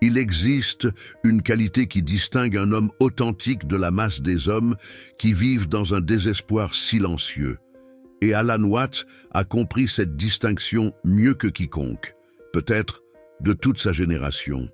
Il existe une qualité qui distingue un homme authentique de la masse des hommes qui vivent dans un désespoir silencieux. Et Alan Watts a compris cette distinction mieux que quiconque, peut-être de toute sa génération.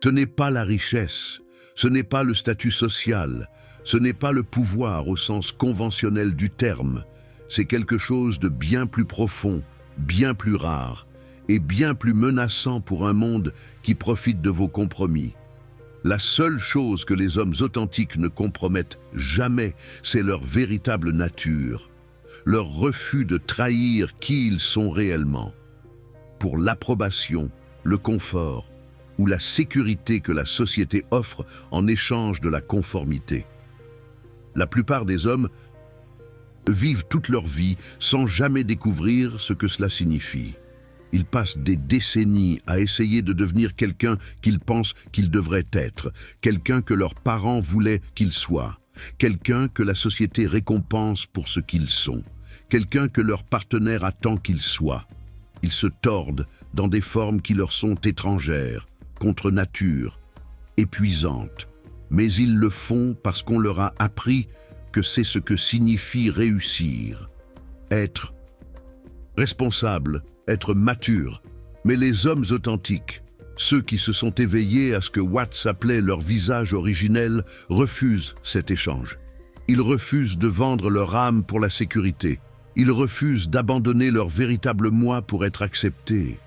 Ce n'est pas la richesse, ce n'est pas le statut social, ce n'est pas le pouvoir au sens conventionnel du terme, c'est quelque chose de bien plus profond, bien plus rare et bien plus menaçant pour un monde qui profite de vos compromis. La seule chose que les hommes authentiques ne compromettent jamais, c'est leur véritable nature, leur refus de trahir qui ils sont réellement, pour l'approbation, le confort ou la sécurité que la société offre en échange de la conformité. La plupart des hommes vivent toute leur vie sans jamais découvrir ce que cela signifie. Ils passent des décennies à essayer de devenir quelqu'un qu'ils pensent qu'ils devraient être, quelqu'un que leurs parents voulaient qu'ils soient, quelqu'un que la société récompense pour ce qu'ils sont, quelqu'un que leur partenaire attend qu'ils soient. Ils se tordent dans des formes qui leur sont étrangères, contre nature, épuisantes, mais ils le font parce qu'on leur a appris que c'est ce que signifie réussir, être responsable, être mature. Mais les hommes authentiques, ceux qui se sont éveillés à ce que Watts appelait leur visage originel, refusent cet échange. Ils refusent de vendre leur âme pour la sécurité. Ils refusent d'abandonner leur véritable moi pour être acceptés.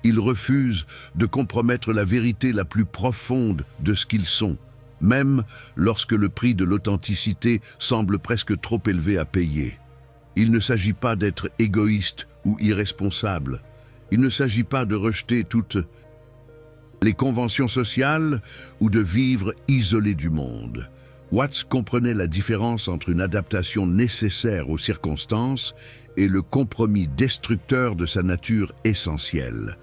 Ils refusent de compromettre la vérité la plus profonde de ce qu'ils sont, même lorsque le prix de l'authenticité semble presque trop élevé à payer. Il ne s'agit pas d'être égoïste ou irresponsable. Il ne s'agit pas de rejeter toutes les conventions sociales ou de vivre isolé du monde. Watts comprenait la différence entre une adaptation nécessaire aux circonstances et le compromis destructeur de sa nature essentielle.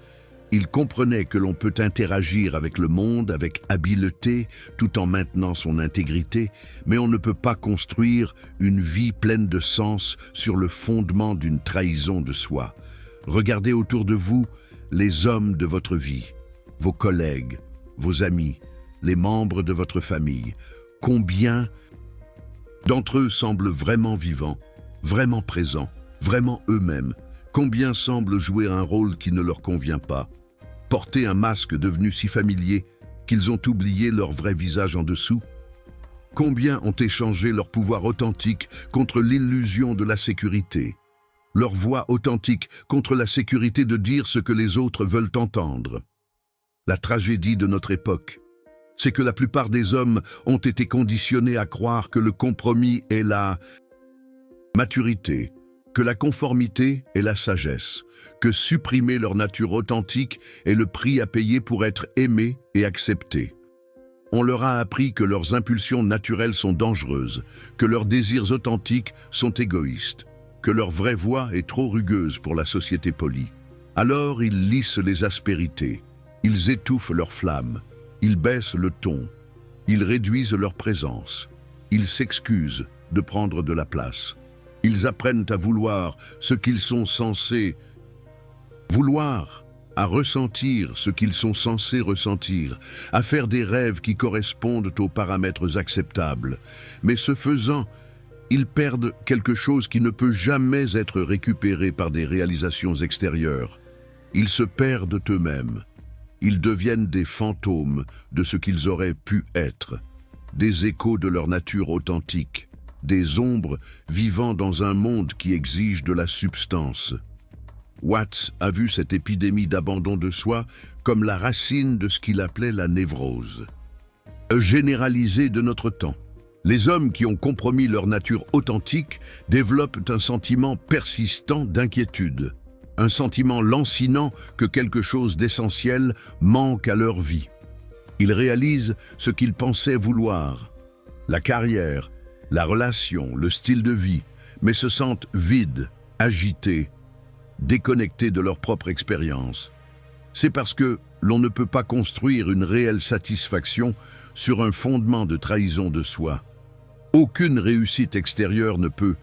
Il comprenait que l'on peut interagir avec le monde avec habileté tout en maintenant son intégrité, mais on ne peut pas construire une vie pleine de sens sur le fondement d'une trahison de soi. Regardez autour de vous les hommes de votre vie, vos collègues, vos amis, les membres de votre famille. Combien d'entre eux semblent vraiment vivants, vraiment présents, vraiment eux-mêmes? Combien semblent jouer un rôle qui ne leur convient pas? Porter un masque devenu si familier qu'ils ont oublié leur vrai visage en dessous? Combien ont échangé leur pouvoir authentique contre l'illusion de la sécurité, leur voix authentique contre la sécurité de dire ce que les autres veulent entendre? La tragédie de notre époque, c'est que la plupart des hommes ont été conditionnés à croire que le compromis est la maturité, que la conformité est la sagesse, que supprimer leur nature authentique est le prix à payer pour être aimé et accepté. On leur a appris que leurs impulsions naturelles sont dangereuses, que leurs désirs authentiques sont égoïstes, que leur vraie voix est trop rugueuse pour la société polie. Alors ils lissent les aspérités, ils étouffent leurs flammes, ils baissent le ton, ils réduisent leur présence, ils s'excusent de prendre de la place. Ils apprennent à vouloir ce qu'ils sont censés vouloir, à ressentir ce qu'ils sont censés ressentir, à faire des rêves qui correspondent aux paramètres acceptables. Mais ce faisant, ils perdent quelque chose qui ne peut jamais être récupéré par des réalisations extérieures. Ils se perdent eux-mêmes. Ils deviennent des fantômes de ce qu'ils auraient pu être, des échos de leur nature authentique, des ombres vivant dans un monde qui exige de la substance. Watts a vu cette épidémie d'abandon de soi comme la racine de ce qu'il appelait la névrose généralisée de notre temps. Les hommes qui ont compromis leur nature authentique développent un sentiment persistant d'inquiétude, un sentiment lancinant que quelque chose d'essentiel manque à leur vie. Ils réalisent ce qu'ils pensaient vouloir, la carrière, la relation, le style de vie, mais se sentent vides, agités, déconnectés de leur propre expérience. C'est parce que l'on ne peut pas construire une réelle satisfaction sur un fondement de trahison de soi. Aucune réussite extérieure ne peut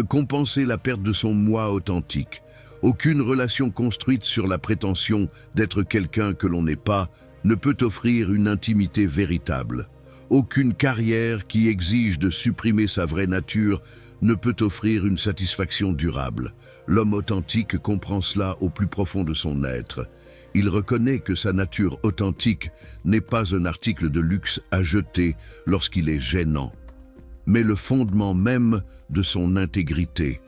compenser la perte de son moi authentique. Aucune relation construite sur la prétention d'être quelqu'un que l'on n'est pas ne peut offrir une intimité véritable. Aucune carrière qui exige de supprimer sa vraie nature ne peut offrir une satisfaction durable. L'homme authentique comprend cela au plus profond de son être. Il reconnaît que sa nature authentique n'est pas un article de luxe à jeter lorsqu'il est gênant, mais le fondement même de son intégrité,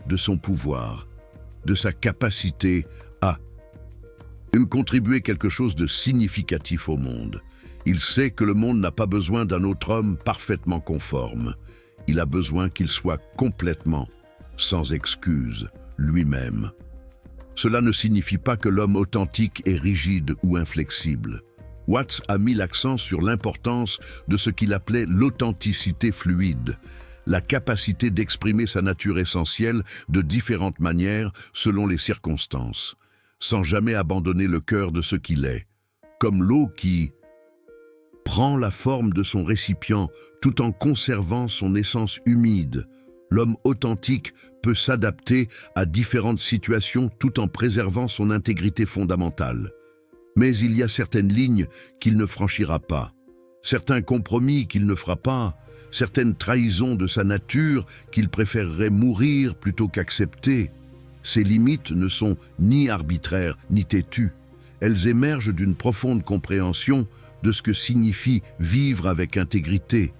de son pouvoir, de sa capacité à contribuer quelque chose de significatif au monde. Il sait que le monde n'a pas besoin d'un autre homme parfaitement conforme. Il a besoin qu'il soit complètement, sans excuse, lui-même. Cela ne signifie pas que l'homme authentique est rigide ou inflexible. Watts a mis l'accent sur l'importance de ce qu'il appelait l'authenticité fluide, la capacité d'exprimer sa nature essentielle de différentes manières selon les circonstances, sans jamais abandonner le cœur de ce qu'il est, comme l'eau qui prend la forme de son récipient tout en conservant son essence humide. L'homme authentique peut s'adapter à différentes situations tout en préservant son intégrité fondamentale. Mais il y a certaines lignes qu'il ne franchira pas, certains compromis qu'il ne fera pas, certaines trahisons de sa nature qu'il préférerait mourir plutôt qu'accepter. Ces limites ne sont ni arbitraires ni têtues. Elles émergent d'une profonde compréhension de ce que signifie vivre avec intégrité,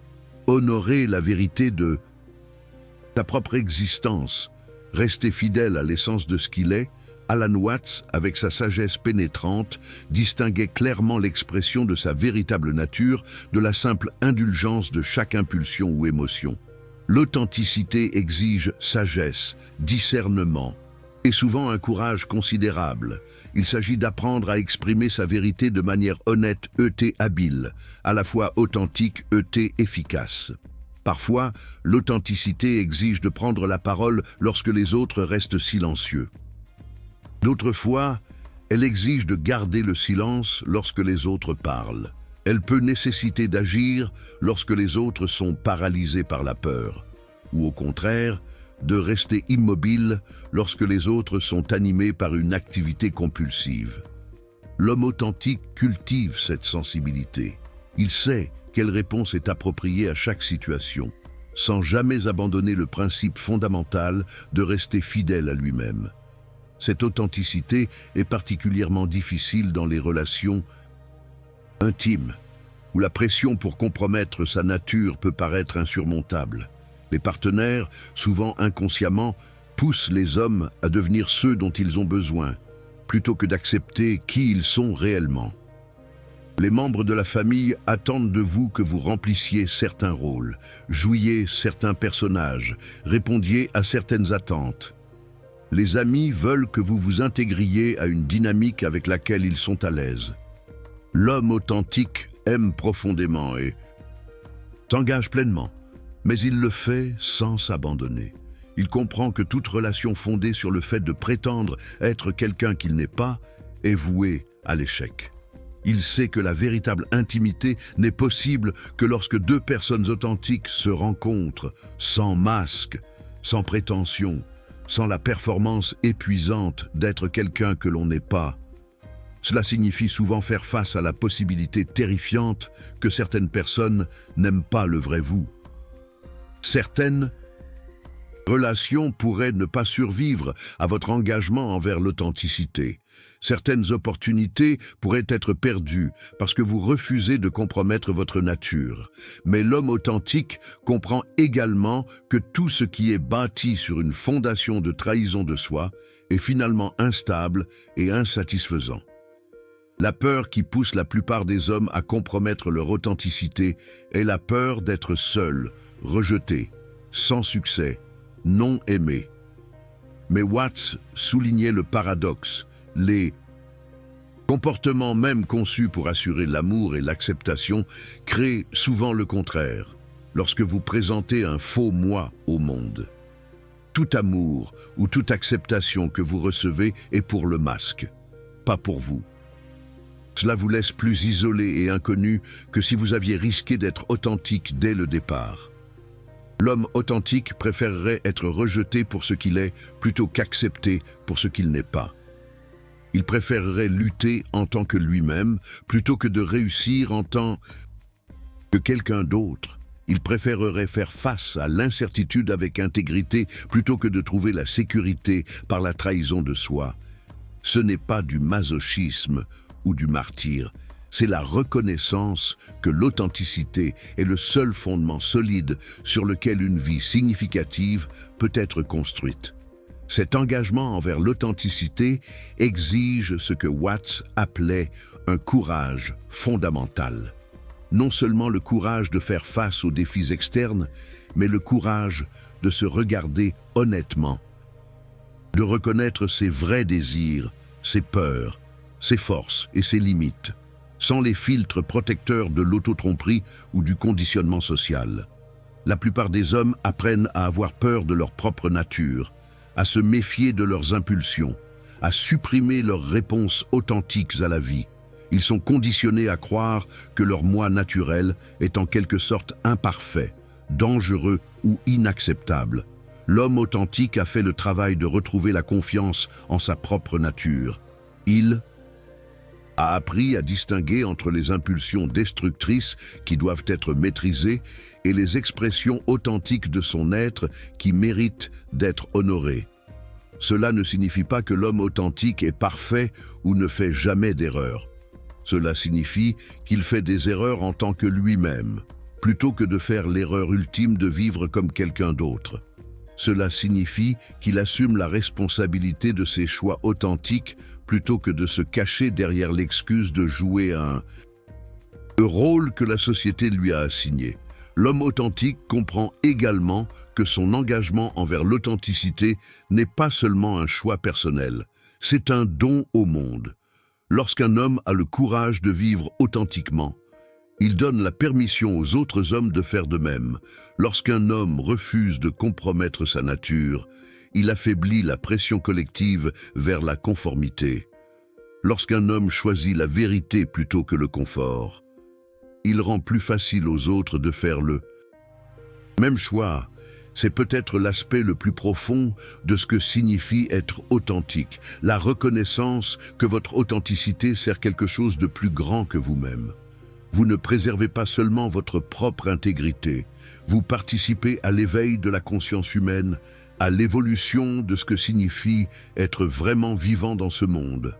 honorer la vérité de sa propre existence, rester fidèle à l'essence de ce qu'il est. Alan Watts, avec sa sagesse pénétrante, distinguait clairement l'expression de sa véritable nature de la simple indulgence de chaque impulsion ou émotion. L'authenticité exige sagesse, discernement, et souvent un courage considérable. Il s'agit d'apprendre à exprimer sa vérité de manière honnête, habile, à la fois authentique, efficace. Parfois, l'authenticité exige de prendre la parole lorsque les autres restent silencieux. D'autres fois, elle exige de garder le silence lorsque les autres parlent. Elle peut nécessiter d'agir lorsque les autres sont paralysés par la peur, ou au contraire, de rester immobile lorsque les autres sont animés par une activité compulsive. L'homme authentique cultive cette sensibilité. Il sait quelle réponse est appropriée à chaque situation, sans jamais abandonner le principe fondamental de rester fidèle à lui-même. Cette authenticité est particulièrement difficile dans les relations intimes, où la pression pour compromettre sa nature peut paraître insurmontable. Les partenaires, souvent inconsciemment, poussent les hommes à devenir ceux dont ils ont besoin, plutôt que d'accepter qui ils sont réellement. Les membres de la famille attendent de vous que vous remplissiez certains rôles, jouiez certains personnages, répondiez à certaines attentes. Les amis veulent que vous vous intégriez à une dynamique avec laquelle ils sont à l'aise. L'homme authentique aime profondément et s'engage pleinement, mais il le fait sans s'abandonner. Il comprend que toute relation fondée sur le fait de prétendre être quelqu'un qu'il n'est pas est vouée à l'échec. Il sait que la véritable intimité n'est possible que lorsque deux personnes authentiques se rencontrent, sans masque, sans prétention, sans la performance épuisante d'être quelqu'un que l'on n'est pas. Cela signifie souvent faire face à la possibilité terrifiante que certaines personnes n'aiment pas le vrai vous. Certaines relations pourraient ne pas survivre à votre engagement envers l'authenticité. Certaines opportunités pourraient être perdues parce que vous refusez de compromettre votre nature. Mais l'homme authentique comprend également que tout ce qui est bâti sur une fondation de trahison de soi est finalement instable et insatisfaisant. La peur qui pousse la plupart des hommes à compromettre leur authenticité est la peur d'être seul, rejeté, sans succès, non aimé. Mais Watts soulignait le paradoxe. Les comportements même conçus pour assurer l'amour et l'acceptation créent souvent le contraire, lorsque vous présentez un faux moi au monde. Tout amour ou toute acceptation que vous recevez est pour le masque, pas pour vous. Cela vous laisse plus isolé et inconnu que si vous aviez risqué d'être authentique dès le départ. L'homme authentique préférerait être rejeté pour ce qu'il est plutôt qu'accepté pour ce qu'il n'est pas. Il préférerait lutter en tant que lui-même plutôt que de réussir en tant que quelqu'un d'autre. Il préférerait faire face à l'incertitude avec intégrité plutôt que de trouver la sécurité par la trahison de soi. Ce n'est pas du masochisme ou du martyre, c'est la reconnaissance que l'authenticité est le seul fondement solide sur lequel une vie significative peut être construite. Cet engagement envers l'authenticité exige ce que Watts appelait un courage fondamental. Non seulement le courage de faire face aux défis externes, mais le courage de se regarder honnêtement, de reconnaître ses vrais désirs, ses peurs, ses forces et ses limites, sans les filtres protecteurs de l'autotromperie ou du conditionnement social. La plupart des hommes apprennent à avoir peur de leur propre nature, à se méfier de leurs impulsions, à supprimer leurs réponses authentiques à la vie. Ils sont conditionnés à croire que leur moi naturel est en quelque sorte imparfait, dangereux ou inacceptable. L'homme authentique a fait le travail de retrouver la confiance en sa propre nature. Il a appris à distinguer entre les impulsions destructrices qui doivent être maîtrisées et les expressions authentiques de son être qui méritent d'être honorées. Cela ne signifie pas que l'homme authentique est parfait ou ne fait jamais d'erreur. Cela signifie qu'il fait des erreurs en tant que lui-même, plutôt que de faire l'erreur ultime de vivre comme quelqu'un d'autre. Cela signifie qu'il assume la responsabilité de ses choix authentiques plutôt que de se cacher derrière l'excuse de jouer le rôle que la société lui a assigné. L'homme authentique comprend également que son engagement envers l'authenticité n'est pas seulement un choix personnel, c'est un don au monde. Lorsqu'un homme a le courage de vivre authentiquement, il donne la permission aux autres hommes de faire de même. Lorsqu'un homme refuse de compromettre sa nature, il affaiblit la pression collective vers la conformité. Lorsqu'un homme choisit la vérité plutôt que le confort, il rend plus facile aux autres de faire le même choix. C'est peut-être l'aspect le plus profond de ce que signifie être authentique, la reconnaissance que votre authenticité sert quelque chose de plus grand que vous-même. Vous ne préservez pas seulement votre propre intégrité, vous participez à l'éveil de la conscience humaine, à l'évolution de ce que signifie être vraiment vivant dans ce monde.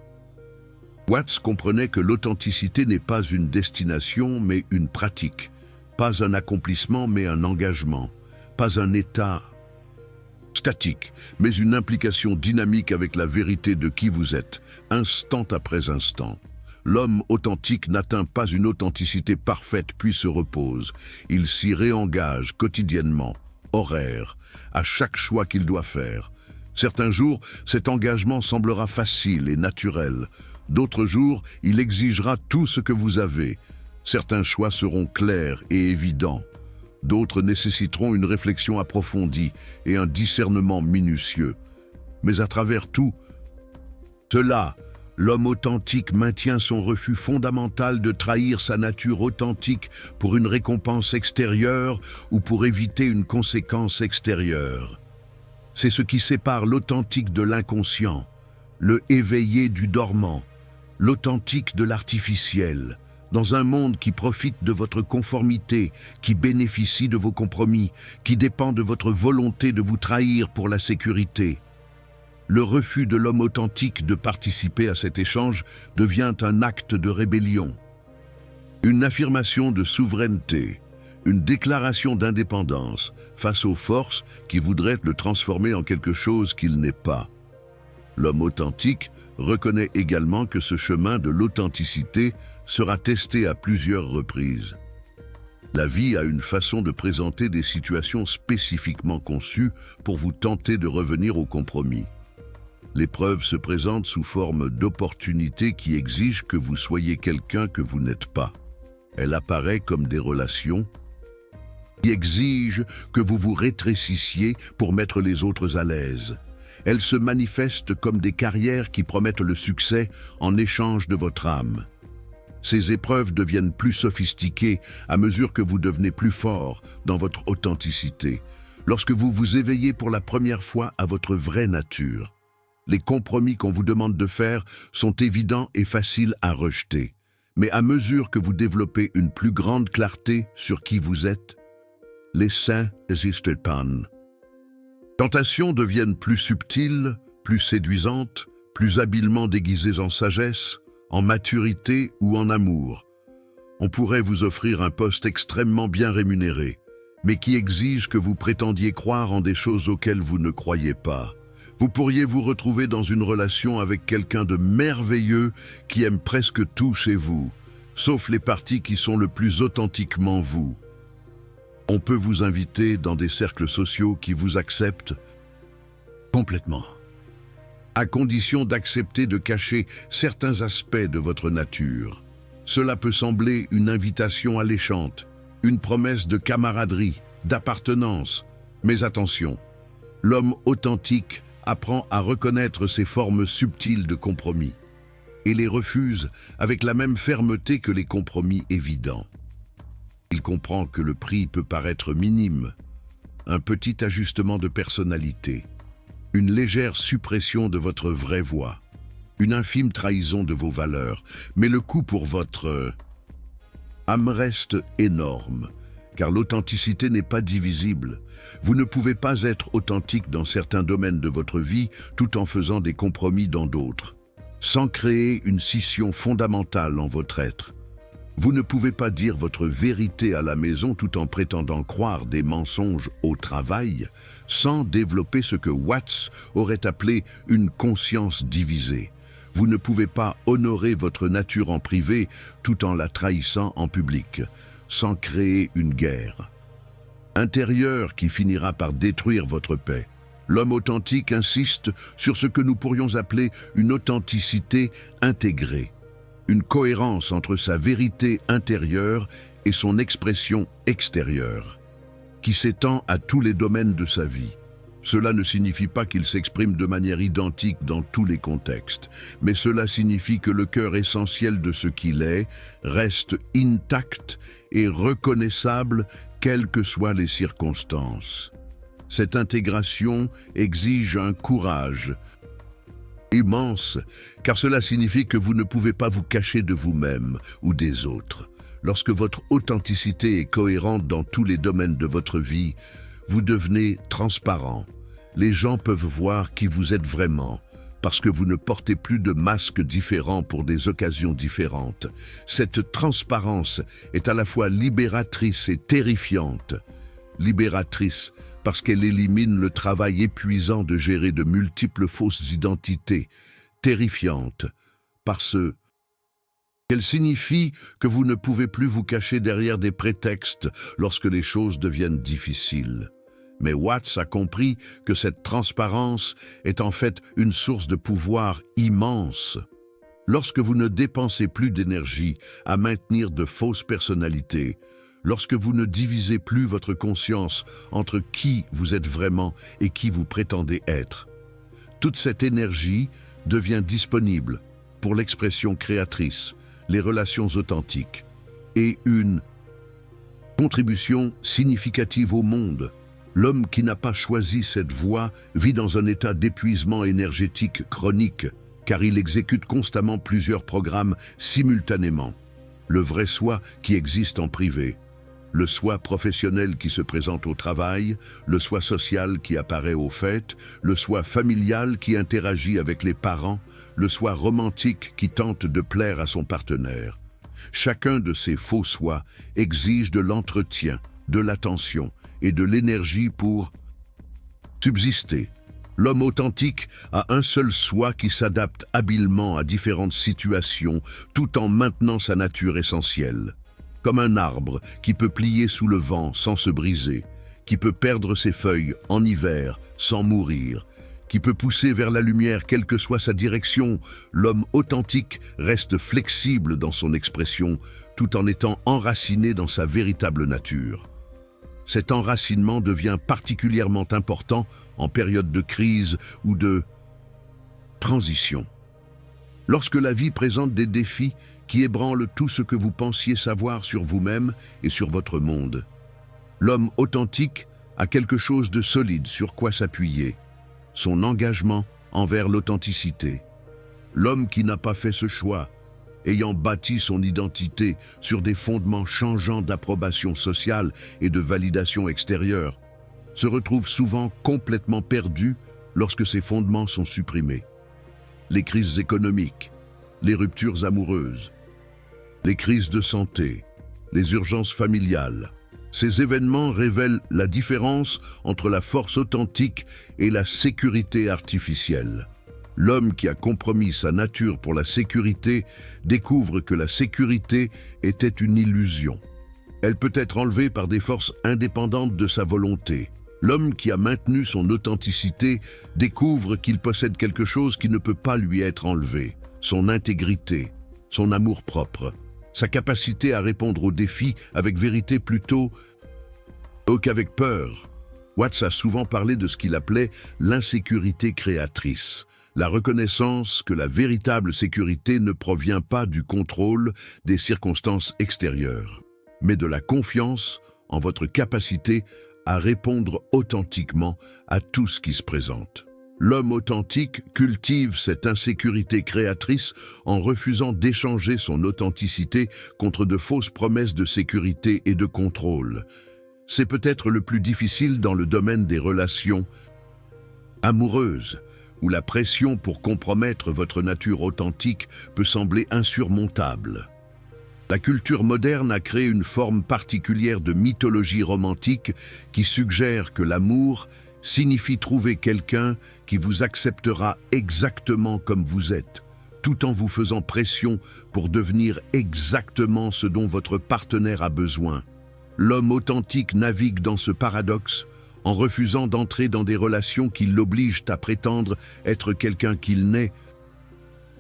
Watts comprenait que l'authenticité n'est pas une destination mais une pratique, pas un accomplissement mais un engagement, pas un état statique, mais une implication dynamique avec la vérité de qui vous êtes, instant après instant. L'homme authentique n'atteint pas une authenticité parfaite puis se repose. Il s'y réengage quotidiennement, horaire, à chaque choix qu'il doit faire. Certains jours, cet engagement semblera facile et naturel. D'autres jours, il exigera tout ce que vous avez. Certains choix seront clairs et évidents. D'autres nécessiteront une réflexion approfondie et un discernement minutieux. Mais à travers tout cela, l'homme authentique maintient son refus fondamental de trahir sa nature authentique pour une récompense extérieure ou pour éviter une conséquence extérieure. C'est ce qui sépare l'authentique de l'inconscient, le éveillé du dormant, l'authentique de l'artificiel. Dans un monde qui profite de votre conformité, qui bénéficie de vos compromis, qui dépend de votre volonté de vous trahir pour la sécurité. Le refus de l'homme authentique de participer à cet échange devient un acte de rébellion, une affirmation de souveraineté, une déclaration d'indépendance face aux forces qui voudraient le transformer en quelque chose qu'il n'est pas. L'homme authentique reconnaît également que ce chemin de l'authenticité sera testé à plusieurs reprises. La vie a une façon de présenter des situations spécifiquement conçues pour vous tenter de revenir au compromis. L'épreuve se présente sous forme d'opportunités qui exigent que vous soyez quelqu'un que vous n'êtes pas. Elle apparaît comme des relations qui exigent que vous vous rétrécissiez pour mettre les autres à l'aise. Elle se manifeste comme des carrières qui promettent le succès en échange de votre âme. Ces épreuves deviennent plus sophistiquées à mesure que vous devenez plus fort dans votre authenticité. Lorsque vous vous éveillez pour la première fois à votre vraie nature, les compromis qu'on vous demande de faire sont évidents et faciles à rejeter. Mais à mesure que vous développez une plus grande clarté sur qui vous êtes, les saints n'existent pas. Tentations deviennent plus subtiles, plus séduisantes, plus habilement déguisées en sagesse, en maturité ou en amour. On pourrait vous offrir un poste extrêmement bien rémunéré, mais qui exige que vous prétendiez croire en des choses auxquelles vous ne croyez pas. Vous pourriez vous retrouver dans une relation avec quelqu'un de merveilleux qui aime presque tout chez vous, sauf les parties qui sont le plus authentiquement vous. On peut vous inviter dans des cercles sociaux qui vous acceptent complètement, à condition d'accepter de cacher certains aspects de votre nature. Cela peut sembler une invitation alléchante, une promesse de camaraderie, d'appartenance. Mais attention, l'homme authentique apprend à reconnaître ces formes subtiles de compromis et les refuse avec la même fermeté que les compromis évidents. Il comprend que le prix peut paraître minime, un petit ajustement de personnalité, une légère suppression de votre vraie voix, une infime trahison de vos valeurs, mais le coût pour votre âme reste énorme, car l'authenticité n'est pas divisible. Vous ne pouvez pas être authentique dans certains domaines de votre vie tout en faisant des compromis dans d'autres, sans créer une scission fondamentale en votre être. Vous ne pouvez pas dire votre vérité à la maison tout en prétendant croire des mensonges au travail, sans développer ce que Watts aurait appelé une conscience divisée. Vous ne pouvez pas honorer votre nature en privé tout en la trahissant en public, sans créer une guerre intérieure qui finira par détruire votre paix. L'homme authentique insiste sur ce que nous pourrions appeler une authenticité intégrée, une cohérence entre sa vérité intérieure et son expression extérieure, qui s'étend à tous les domaines de sa vie. Cela ne signifie pas qu'il s'exprime de manière identique dans tous les contextes, mais cela signifie que le cœur essentiel de ce qu'il est reste intact et reconnaissable quelles que soient les circonstances. Cette intégration exige un courage immense, car cela signifie que vous ne pouvez pas vous cacher de vous-même ou des autres. Lorsque votre authenticité est cohérente dans tous les domaines de votre vie, vous devenez transparent. Les gens peuvent voir qui vous êtes vraiment, parce que vous ne portez plus de masques différents pour des occasions différentes. Cette transparence est à la fois libératrice et terrifiante. Libératrice parce qu'elle élimine le travail épuisant de gérer de multiples fausses identités. Terrifiante parce qu'elle signifie que vous ne pouvez plus vous cacher derrière des prétextes lorsque les choses deviennent difficiles. Mais Watts a compris que cette transparence est en fait une source de pouvoir immense. Lorsque vous ne dépensez plus d'énergie à maintenir de fausses personnalités, lorsque vous ne divisez plus votre conscience entre qui vous êtes vraiment et qui vous prétendez être, toute cette énergie devient disponible pour l'expression créatrice, les relations authentiques et une contribution significative au monde. L'homme qui n'a pas choisi cette voie vit dans un état d'épuisement énergétique chronique, car il exécute constamment plusieurs programmes simultanément. Le vrai soi qui existe en privé, le soi professionnel qui se présente au travail, le soi social qui apparaît aux fêtes, le soi familial qui interagit avec les parents, le soi romantique qui tente de plaire à son partenaire. Chacun de ces faux soi exige de l'entretien, de l'attention et de l'énergie pour subsister. L'homme authentique a un seul soi qui s'adapte habilement à différentes situations tout en maintenant sa nature essentielle. Comme un arbre qui peut plier sous le vent sans se briser, qui peut perdre ses feuilles en hiver sans mourir, qui peut pousser vers la lumière quelle que soit sa direction, l'homme authentique reste flexible dans son expression tout en étant enraciné dans sa véritable nature. Cet enracinement devient particulièrement important en période de crise ou de transition. Lorsque la vie présente des défis qui ébranle tout ce que vous pensiez savoir sur vous-même et sur votre monde. L'homme authentique a quelque chose de solide sur quoi s'appuyer, son engagement envers l'authenticité. L'homme qui n'a pas fait ce choix, ayant bâti son identité sur des fondements changeants d'approbation sociale et de validation extérieure, se retrouve souvent complètement perdu lorsque ces fondements sont supprimés. Les crises économiques, les ruptures amoureuses, les crises de santé, les urgences familiales, ces événements révèlent la différence entre la force authentique et la sécurité artificielle. L'homme qui a compromis sa nature pour la sécurité découvre que la sécurité était une illusion. Elle peut être enlevée par des forces indépendantes de sa volonté. L'homme qui a maintenu son authenticité découvre qu'il possède quelque chose qui ne peut pas lui être enlevé, son intégrité, son amour-propre, sa capacité à répondre aux défis avec vérité plutôt qu'avec peur. Watts a souvent parlé de ce qu'il appelait l'insécurité créatrice, la reconnaissance que la véritable sécurité ne provient pas du contrôle des circonstances extérieures, mais de la confiance en votre capacité à répondre authentiquement à tout ce qui se présente. L'homme authentique cultive cette insécurité créatrice en refusant d'échanger son authenticité contre de fausses promesses de sécurité et de contrôle. C'est peut-être le plus difficile dans le domaine des relations amoureuses, où la pression pour compromettre votre nature authentique peut sembler insurmontable. La culture moderne a créé une forme particulière de mythologie romantique qui suggère que l'amour signifie trouver quelqu'un qui vous acceptera exactement comme vous êtes, tout en vous faisant pression pour devenir exactement ce dont votre partenaire a besoin. L'homme authentique navigue dans ce paradoxe en refusant d'entrer dans des relations qui l'obligent à prétendre être quelqu'un qu'il n'est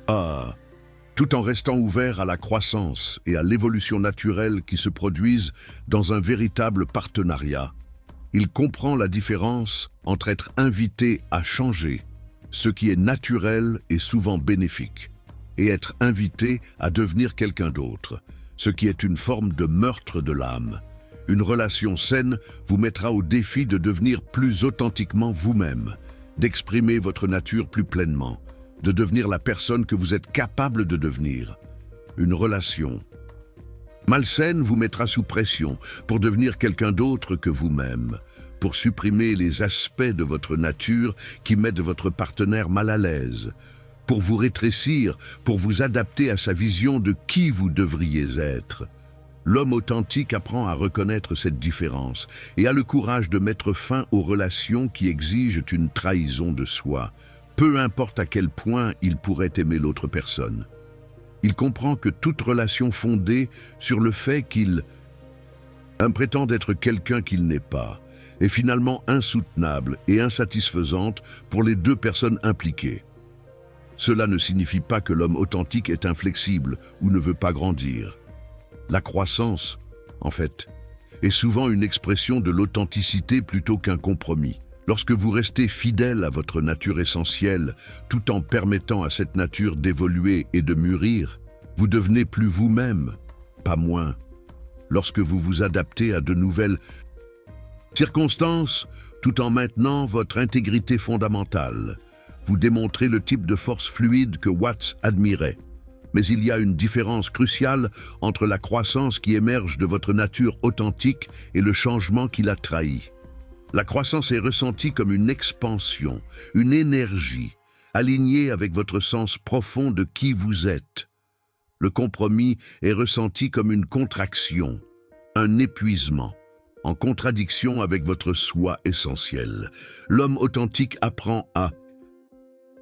pas, tout en restant ouvert à la croissance et à l'évolution naturelle qui se produisent dans un véritable partenariat. Il comprend la différence entre être invité à changer, ce qui est naturel et souvent bénéfique, et être invité à devenir quelqu'un d'autre, ce qui est une forme de meurtre de l'âme. Une relation saine vous mettra au défi de devenir plus authentiquement vous-même, d'exprimer votre nature plus pleinement, de devenir la personne que vous êtes capable de devenir. Une relation malsaine vous mettra sous pression pour devenir quelqu'un d'autre que vous-même, pour supprimer les aspects de votre nature qui mettent votre partenaire mal à l'aise, pour vous rétrécir, pour vous adapter à sa vision de qui vous devriez être. L'homme authentique apprend à reconnaître cette différence et a le courage de mettre fin aux relations qui exigent une trahison de soi, peu importe à quel point il pourrait aimer l'autre personne. Il comprend que toute relation fondée sur le fait qu'il prétend être quelqu'un qu'il n'est pas est finalement insoutenable et insatisfaisante pour les deux personnes impliquées. Cela ne signifie pas que l'homme authentique est inflexible ou ne veut pas grandir. La croissance, en fait, est souvent une expression de l'authenticité plutôt qu'un compromis. Lorsque vous restez fidèle à votre nature essentielle, tout en permettant à cette nature d'évoluer et de mûrir, vous devenez plus vous-même, pas moins. Lorsque vous vous adaptez à de nouvelles circonstances, tout en maintenant votre intégrité fondamentale, vous démontrez le type de force fluide que Watts admirait. Mais il y a une différence cruciale entre la croissance qui émerge de votre nature authentique et le changement qui la trahit. La croissance est ressentie comme une expansion, une énergie, alignée avec votre sens profond de qui vous êtes. Le compromis est ressenti comme une contraction, un épuisement, en contradiction avec votre soi essentiel. L'homme authentique apprend à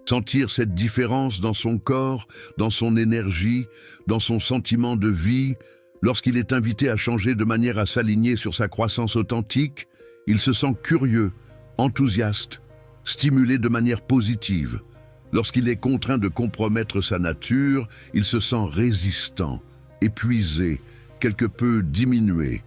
sentir cette différence dans son corps, dans son énergie, dans son sentiment de vie. Lorsqu'il est invité à changer de manière à s'aligner sur sa croissance authentique, il se sent curieux, enthousiaste, stimulé de manière positive. Lorsqu'il est contraint de compromettre sa nature, il se sent résistant, épuisé, quelque peu diminué.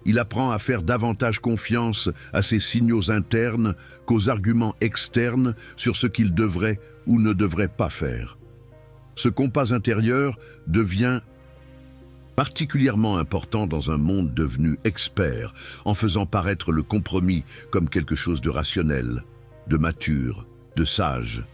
Il apprend à faire davantage confiance à ses signaux internes qu'aux arguments externes sur ce qu'il devrait ou ne devrait pas faire. Ce compas intérieur devient Particulièrement important dans un monde devenu expert, en faisant paraître le compromis comme quelque chose de rationnel, de mature, de sage.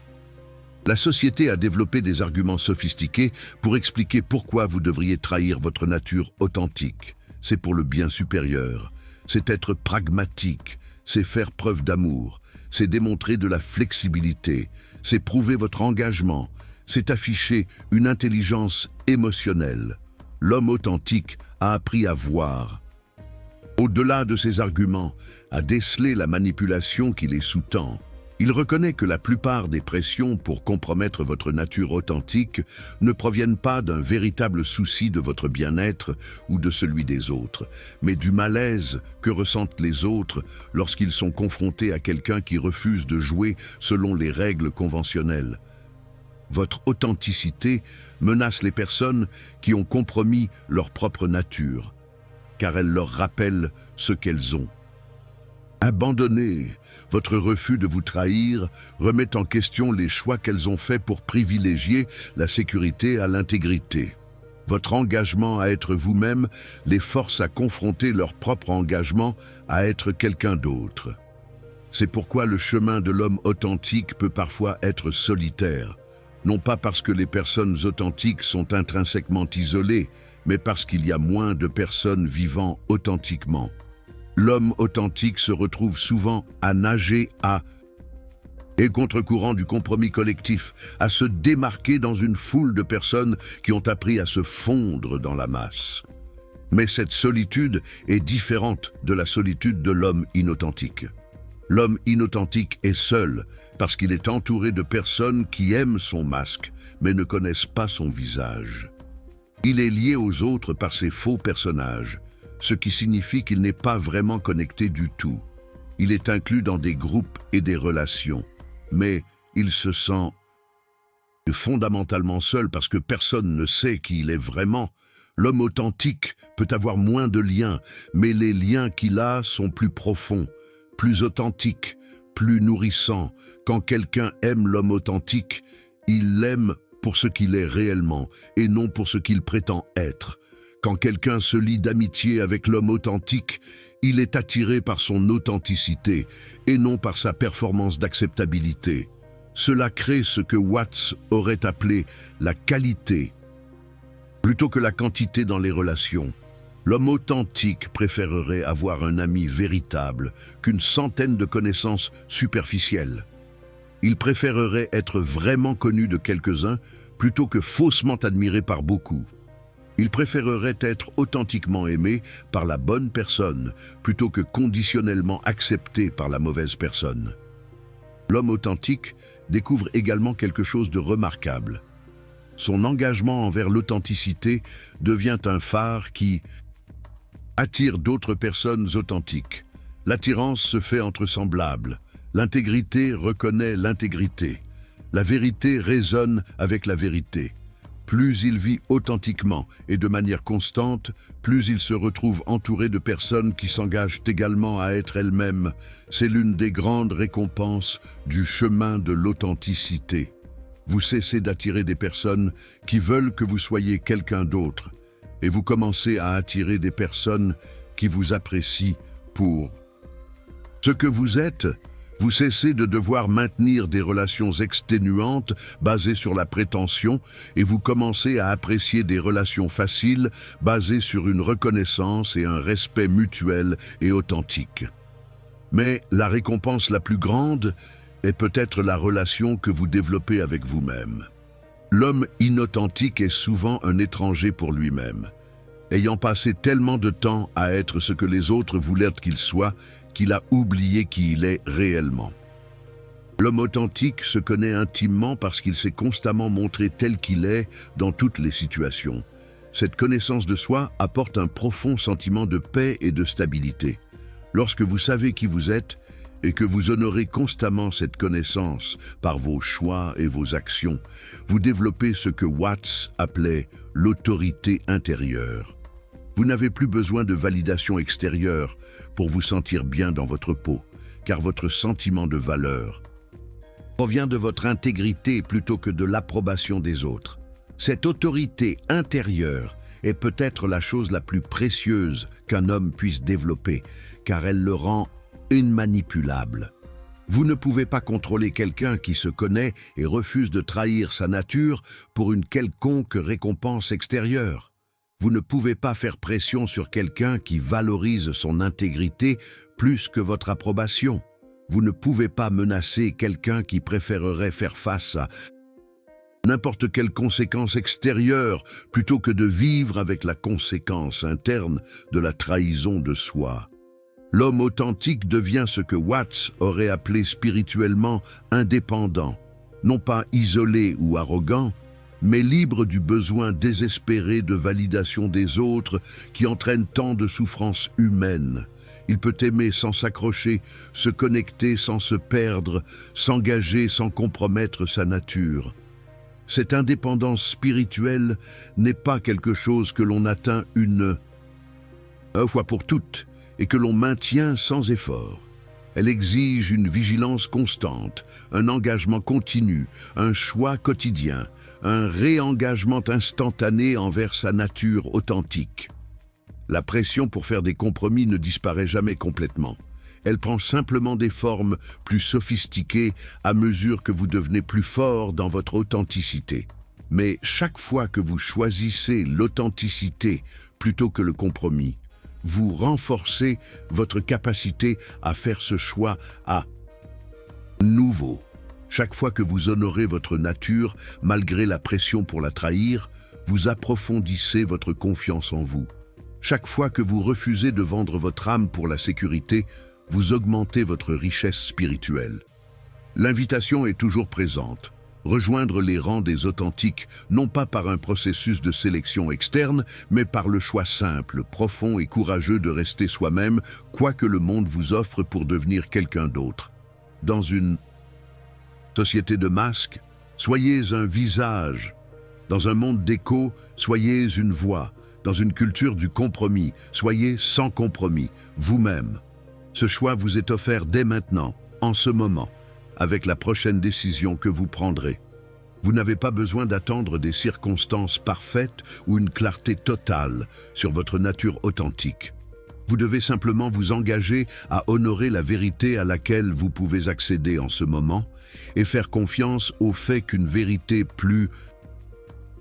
La société a développé des arguments sophistiqués pour expliquer pourquoi vous devriez trahir votre nature authentique. C'est pour le bien supérieur, c'est être pragmatique, c'est faire preuve d'amour, c'est démontrer de la flexibilité, c'est prouver votre engagement, c'est afficher une intelligence émotionnelle. L'homme authentique a appris à voir, au-delà de ses arguments, à déceler la manipulation qui les sous-tend. Il reconnaît que la plupart des pressions pour compromettre votre nature authentique ne proviennent pas d'un véritable souci de votre bien-être ou de celui des autres, mais du malaise que ressentent les autres lorsqu'ils sont confrontés à quelqu'un qui refuse de jouer selon les règles conventionnelles. Votre authenticité menace les personnes qui ont compromis leur propre nature, car elle leur rappelle ce qu'elles ont. Abandonner votre refus de vous trahir remet en question les choix qu'elles ont faits pour privilégier la sécurité à l'intégrité. Votre engagement à être vous-même les force à confronter leur propre engagement à être quelqu'un d'autre. C'est pourquoi le chemin de l'homme authentique peut parfois être solitaire, non pas parce que les personnes authentiques sont intrinsèquement isolées, mais parce qu'il y a moins de personnes vivant authentiquement. L'homme authentique se retrouve souvent à nager et contre-courant du compromis collectif, à se démarquer dans une foule de personnes qui ont appris à se fondre dans la masse. Mais cette solitude est différente de la solitude de l'homme inauthentique. L'homme inauthentique est seul parce qu'il est entouré de personnes qui aiment son masque, mais ne connaissent pas son visage. Il est lié aux autres par ses faux personnages, ce qui signifie qu'il n'est pas vraiment connecté du tout. Il est inclus dans des groupes et des relations, mais il se sent fondamentalement seul parce que personne ne sait qui il est vraiment. L'homme authentique peut avoir moins de liens, mais les liens qu'il a sont plus profonds, plus authentiques, plus nourrissants. Quand quelqu'un aime l'homme authentique, il l'aime pour ce qu'il est réellement et non pour ce qu'il prétend être. Quand quelqu'un se lie d'amitié avec l'homme authentique, il est attiré par son authenticité et non par sa performance d'acceptabilité. Cela crée ce que Watts aurait appelé la qualité plutôt que la quantité dans les relations. L'homme authentique préférerait avoir un ami véritable qu'une centaine de connaissances superficielles. Il préférerait être vraiment connu de quelques-uns plutôt que faussement admiré par beaucoup. Il préférerait être authentiquement aimé par la bonne personne plutôt que conditionnellement accepté par la mauvaise personne. L'homme authentique découvre également quelque chose de remarquable. Son engagement envers l'authenticité devient un phare qui attire d'autres personnes authentiques. L'attirance se fait entre semblables. L'intégrité reconnaît l'intégrité. La vérité résonne avec la vérité. Plus il vit authentiquement et de manière constante, plus il se retrouve entouré de personnes qui s'engagent également à être elles-mêmes. C'est l'une des grandes récompenses du chemin de l'authenticité. Vous cessez d'attirer des personnes qui veulent que vous soyez quelqu'un d'autre et vous commencez à attirer des personnes qui vous apprécient pour ce que vous êtes. Vous cessez de devoir maintenir des relations exténuantes basées sur la prétention et vous commencez à apprécier des relations faciles basées sur une reconnaissance et un respect mutuel et authentique. Mais la récompense la plus grande est peut-être la relation que vous développez avec vous-même. L'homme inauthentique est souvent un étranger pour lui-même, ayant passé tellement de temps à être ce que les autres voulaient qu'il soit, qu'il a oublié qui il est réellement. L'homme authentique se connaît intimement parce qu'il s'est constamment montré tel qu'il est dans toutes les situations. Cette connaissance de soi apporte un profond sentiment de paix et de stabilité. Lorsque vous savez qui vous êtes et que vous honorez constamment cette connaissance par vos choix et vos actions, vous développez ce que Watts appelait l'autorité intérieure. Vous n'avez plus besoin de validation extérieure pour vous sentir bien dans votre peau, car votre sentiment de valeur provient de votre intégrité plutôt que de l'approbation des autres. Cette autorité intérieure est peut-être la chose la plus précieuse qu'un homme puisse développer, car elle le rend immanipulable. Vous ne pouvez pas contrôler quelqu'un qui se connaît et refuse de trahir sa nature pour une quelconque récompense extérieure. Vous ne pouvez pas faire pression sur quelqu'un qui valorise son intégrité plus que votre approbation. Vous ne pouvez pas menacer quelqu'un qui préférerait faire face à n'importe quelle conséquence extérieure plutôt que de vivre avec la conséquence interne de la trahison de soi. L'homme authentique devient ce que Watts aurait appelé spirituellement indépendant, non pas isolé ou arrogant, mais libre du besoin désespéré de validation des autres qui entraîne tant de souffrances humaines. Il peut aimer sans s'accrocher, se connecter sans se perdre, s'engager sans compromettre sa nature. Cette indépendance spirituelle n'est pas quelque chose que l'on atteint une fois pour toutes et que l'on maintient sans effort. Elle exige une vigilance constante, un engagement continu, un choix quotidien, un réengagement instantané envers sa nature authentique. La pression pour faire des compromis ne disparaît jamais complètement. Elle prend simplement des formes plus sophistiquées à mesure que vous devenez plus fort dans votre authenticité. Mais chaque fois que vous choisissez l'authenticité plutôt que le compromis, vous renforcez votre capacité à faire ce choix à nouveau. Chaque fois que vous honorez votre nature, malgré la pression pour la trahir, vous approfondissez votre confiance en vous. Chaque fois que vous refusez de vendre votre âme pour la sécurité, vous augmentez votre richesse spirituelle. L'invitation est toujours présente. Rejoindre les rangs des authentiques, non pas par un processus de sélection externe, mais par le choix simple, profond et courageux de rester soi-même, quoi que le monde vous offre pour devenir quelqu'un d'autre. Dans une société de masques, soyez un visage. Dans un monde d'écho, soyez une voix. Dans une culture du compromis, soyez sans compromis, vous-même. Ce choix vous est offert dès maintenant, en ce moment, avec la prochaine décision que vous prendrez. Vous n'avez pas besoin d'attendre des circonstances parfaites ou une clarté totale sur votre nature authentique. Vous devez simplement vous engager à honorer la vérité à laquelle vous pouvez accéder en ce moment et faire confiance au fait qu'une vérité plus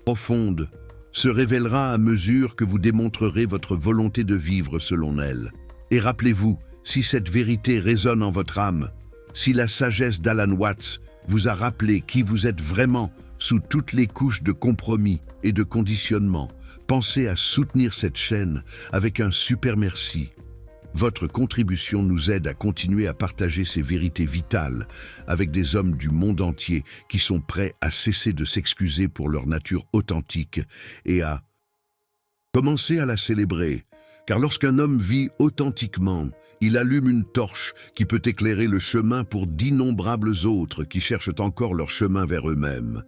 profonde se révélera à mesure que vous démontrerez votre volonté de vivre selon elle. Et rappelez-vous, si cette vérité résonne en votre âme, si la sagesse d'Alan Watts vous a rappelé qui vous êtes vraiment sous toutes les couches de compromis et de conditionnement, pensez à soutenir cette chaîne avec un super merci. Votre contribution nous aide à continuer à partager ces vérités vitales avec des hommes du monde entier qui sont prêts à cesser de s'excuser pour leur nature authentique et à commencer à la célébrer. Car lorsqu'un homme vit authentiquement, il allume une torche qui peut éclairer le chemin pour d'innombrables autres qui cherchent encore leur chemin vers eux-mêmes.